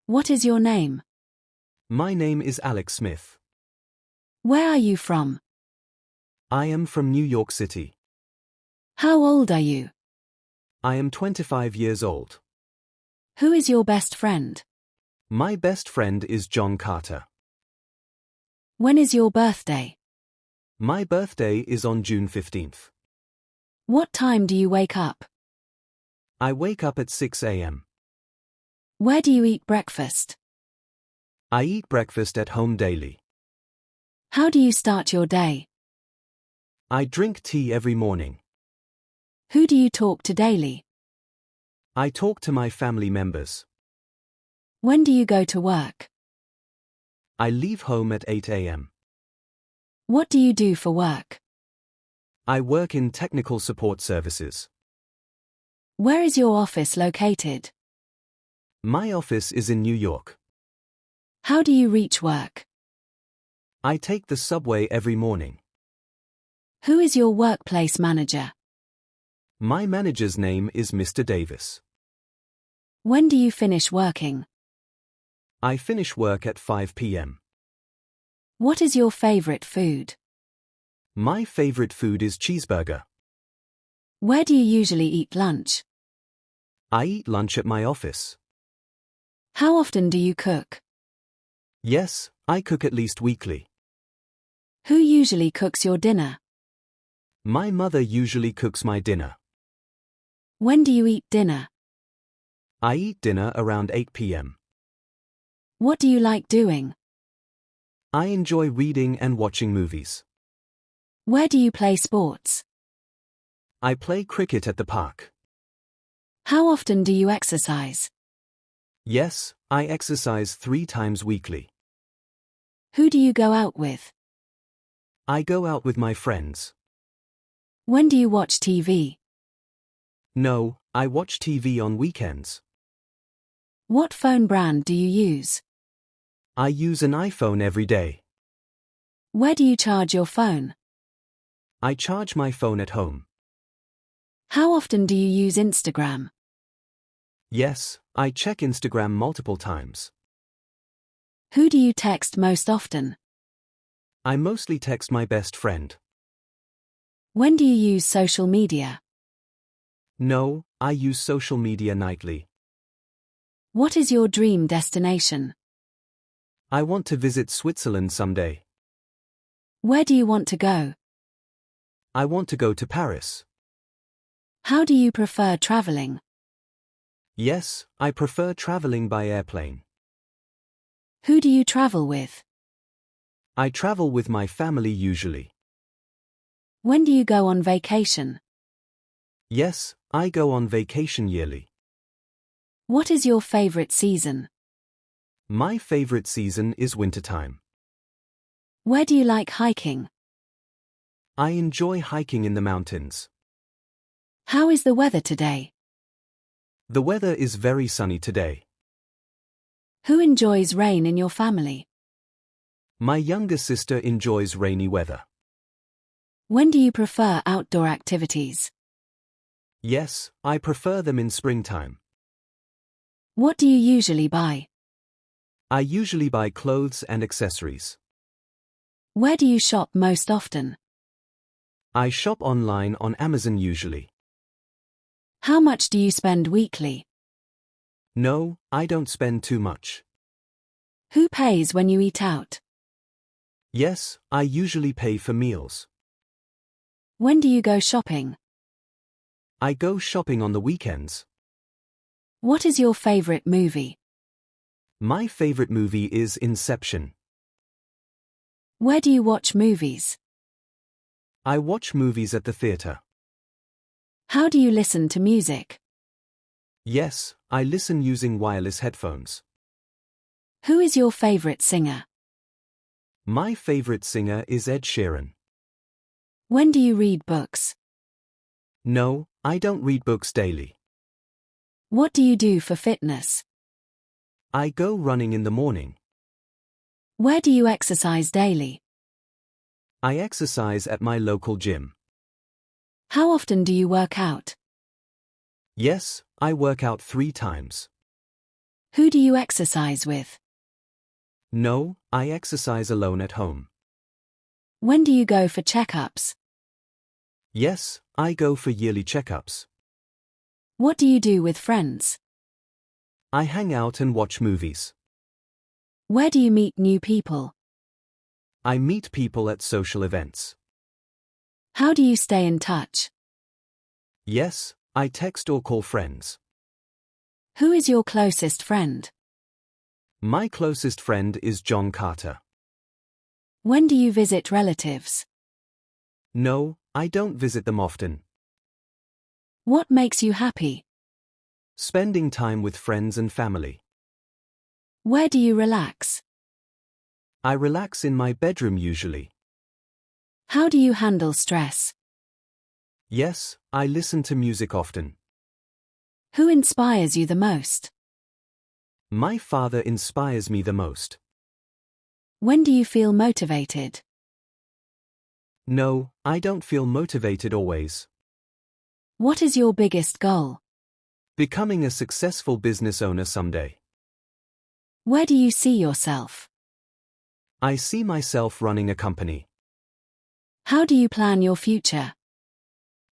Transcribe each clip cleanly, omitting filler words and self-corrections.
What is your name? My name is Alex Smith. Where are you from? I am from New York City. How old are you? I am 25 years old. Who is your best friend? My best friend is John Carter. When is your birthday? My birthday is on June 15th. What time do you wake up? I wake up at 6 a.m. Where do you eat breakfast? I eat breakfast at home daily. How do you start your day? I drink tea every morning. Who do you talk to daily? I talk to my family members. When do you go to work? I leave home at 8 a.m. What do you do for work? I work in technical support services. Where is your office located? My office is in New York. How do you reach work? I take the subway every morning. Who is your workplace manager? My manager's name is Mr. Davis. When do you finish working? I finish work at 5 p.m. What is your favorite food? My favorite food is cheeseburger. Where do you usually eat lunch? I eat lunch at my office. How often do you cook? Yes, I cook at least weekly. Who usually cooks your dinner? My mother usually cooks my dinner. When do you eat dinner? I eat dinner around 8 p.m. What do you like doing? I enjoy reading and watching movies. Where do you play sports? I play cricket at the park. How often do you exercise? Yes, I exercise 3 times weekly. Who do you go out with? I go out with my friends. When do you watch TV? No, I watch TV on weekends. What phone brand do you use? I use an iPhone every day. Where do you charge your phone? I charge my phone at home. How often do you use Instagram? Yes, I check Instagram multiple times. Who do you text most often? I mostly text my best friend. When do you use social media? No, I use social media nightly. What is your dream destination? I want to visit Switzerland someday. Where do you want to go? I want to go to Paris. How do you prefer traveling? Yes, I prefer traveling by airplane. Who do you travel with? I travel with my family usually. When do you go on vacation? Yes, I go on vacation yearly. What is your favorite season? My favorite season is wintertime. Where do you like hiking? I enjoy hiking in the mountains. How is the weather today? The weather is very sunny today. Who enjoys rain in your family? My younger sister enjoys rainy weather. When do you prefer outdoor activities? Yes, I prefer them in springtime. What do you usually buy? I usually buy clothes and accessories. Where do you shop most often? I shop online on Amazon usually. How much do you spend weekly? No, I don't spend too much. Who pays when you eat out? Yes, I usually pay for meals. When do you go shopping? I go shopping on the weekends. What is your favorite movie? My favorite movie is Inception. Where do you watch movies? I watch movies at the theater. How do you listen to music? Yes, I listen using wireless headphones. Who is your favorite singer? My favorite singer is Ed Sheeran. When do you read books? No, I don't read books daily. What do you do for fitness? I go running in the morning. Where do you exercise daily? I exercise at my local gym. How often do you work out? Yes, I work out 3 times. Who do you exercise with? No, I exercise alone at home. When do you go for checkups? Yes, I go for yearly checkups. What do you do with friends? I hang out and watch movies. Where do you meet new people? I meet people at social events. How do you stay in touch? Yes, I text or call friends. Who is your closest friend? My closest friend is John Carter. When do you visit relatives? No, I don't visit them often. What makes you happy? Spending time with friends and family. Where do you relax? I relax in my bedroom usually. How do you handle stress? Yes, I listen to music often. Who inspires you the most? My father inspires me the most. When do you feel motivated? No, I don't feel motivated always. What is your biggest goal? Becoming a successful business owner someday. Where do you see yourself? I see myself running a company. How do you plan your future?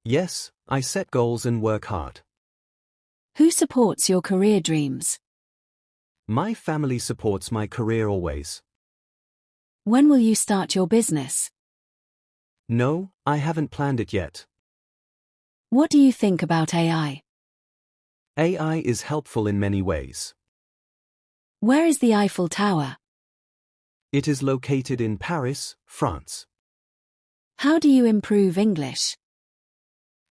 Yes, I set goals and work hard. Who supports your career dreams? My family supports my career always. When will you start your business? No, I haven't planned it yet. What do you think about AI? AI is helpful in many ways. Where is the Eiffel Tower? It is located in Paris, France. How do you improve English?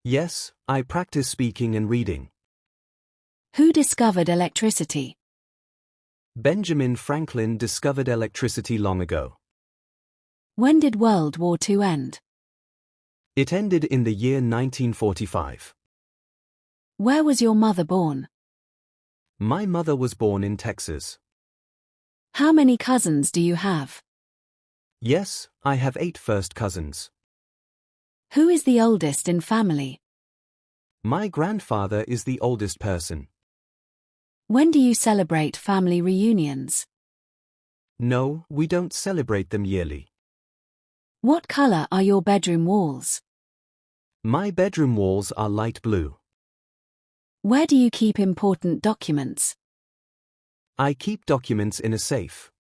Yes, I practice speaking and reading. Who discovered electricity? Benjamin Franklin discovered electricity long ago. When did World War II end? It ended in the year 1945. Where was your mother born? My mother was born in Texas. How many cousins do you have? Yes, I have 8 first cousins. Who is the oldest in family? My grandfather is the oldest person. When do you celebrate family reunions? No, we don't celebrate them yearly. What color are your bedroom walls? My bedroom walls are light blue. Where do you keep important documents? I keep documents in a safe.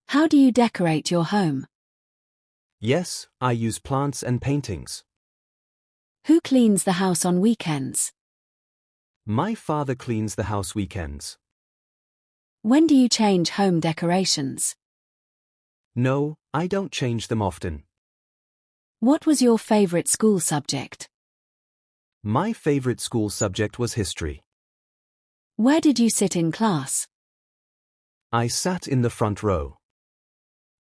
How do you decorate your home? Yes, I use plants and paintings. Who cleans the house on weekends? My father cleans the house weekends. When do you change home decorations? No, I don't change them often. What was your favorite school subject? My favorite school subject was history. Where did you sit in class? I sat in the front row.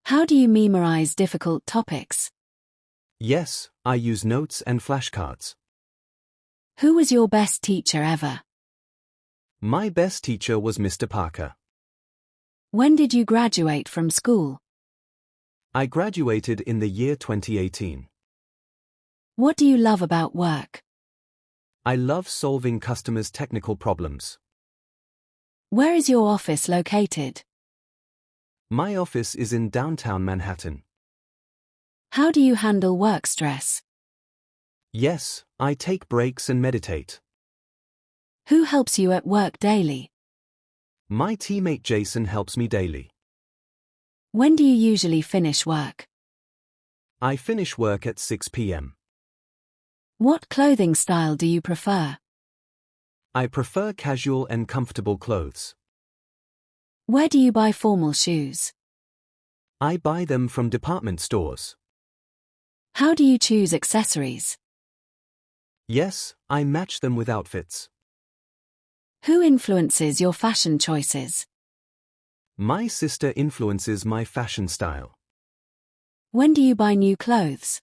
How do you memorize difficult topics? Yes, I use notes and flashcards. Who was your best teacher ever? My best teacher was Mr. Parker. When did you graduate from school? I graduated in the year 2018. What do you love about work? I love solving customers' technical problems. Where is your office located? My office is in downtown Manhattan. How do you handle work stress? Yes, I take breaks and meditate. Who helps you at work daily? My teammate Jason helps me daily. When do you usually finish work? I finish work at 6 p.m. What clothing style do you prefer? I prefer casual and comfortable clothes. Where do you buy formal shoes? I buy them from department stores. How do you choose accessories? Yes, I match them with outfits. Who influences your fashion choices? My sister influences my fashion style. When do you buy new clothes?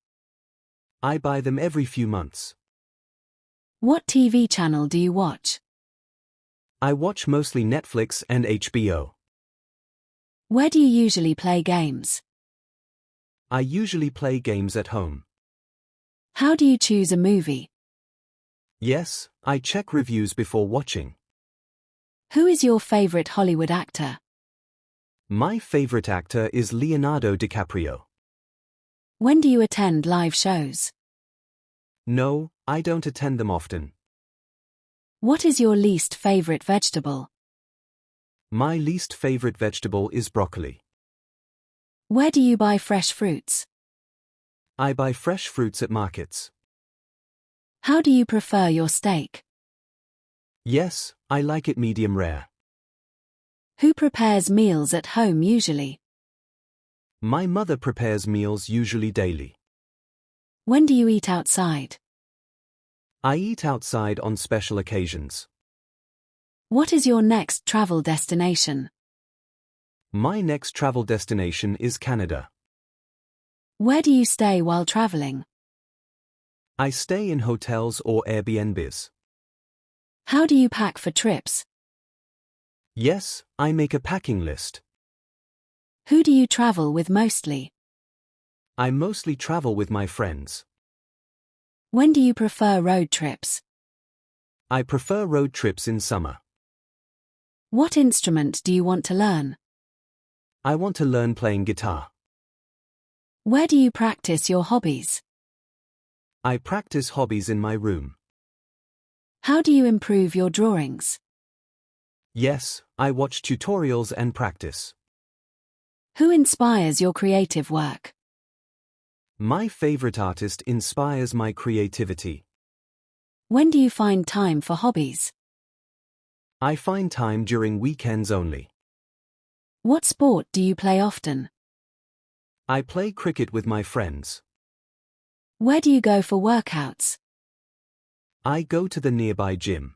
I buy them every few months. What TV channel do you watch? I watch mostly Netflix and HBO. Where do you usually play games? I usually play games at home. How do you choose a movie? Yes, I check reviews before watching. Who is your favorite Hollywood actor? My favorite actor is Leonardo DiCaprio. When do you attend live shows? No, I don't attend them often. What is your least favorite vegetable? My least favorite vegetable is broccoli. Where do you buy fresh fruits? I buy fresh fruits at markets. How do you prefer your steak? Yes, I like it medium rare. Who prepares meals at home usually? My mother prepares meals usually daily. When do you eat outside? I eat outside on special occasions. What is your next travel destination? My next travel destination is Canada. Where do you stay while traveling? I stay in hotels or Airbnbs. How do you pack for trips? Yes, I make a packing list. Who do you travel with mostly? I mostly travel with my friends. When do you prefer road trips? I prefer road trips in summer. What instrument do you want to learn? I want to learn playing guitar. Where do you practice your hobbies? I practice hobbies in my room. How do you improve your drawings? Yes, I watch tutorials and practice. Who inspires your creative work? My favorite artist inspires my creativity. When do you find time for hobbies? I find time during weekends only. What sport do you play often? I play cricket with my friends. Where do you go for workouts? I go to the nearby gym.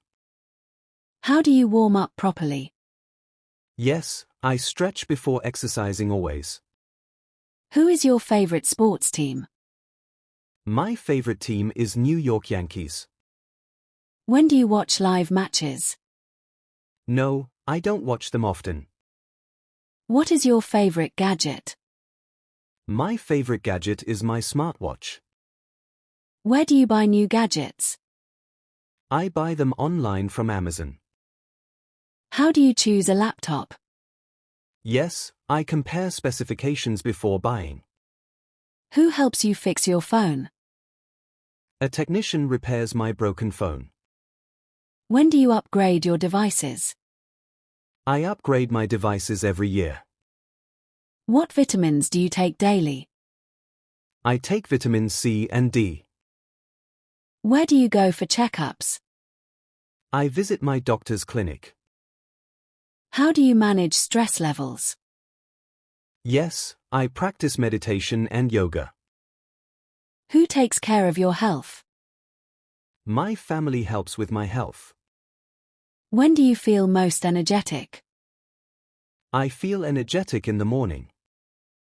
How do you warm up properly? Yes, I stretch before exercising always. Who is your favorite sports team? My favorite team is New York Yankees. When do you watch live matches? No, I don't watch them often. What is your favorite gadget? My favorite gadget is my smartwatch. Where do you buy new gadgets? I buy them online from Amazon. How do you choose a laptop? Yes, I compare specifications before buying. Who helps you fix your phone? A technician repairs my broken phone. When do you upgrade your devices? I upgrade my devices every year. What vitamins do you take daily? I take vitamins C and D. Where do you go for checkups? I visit my doctor's clinic. How do you manage stress levels? Yes, I practice meditation and yoga. Who takes care of your health? My family helps with my health. When do you feel most energetic? I feel energetic in the morning.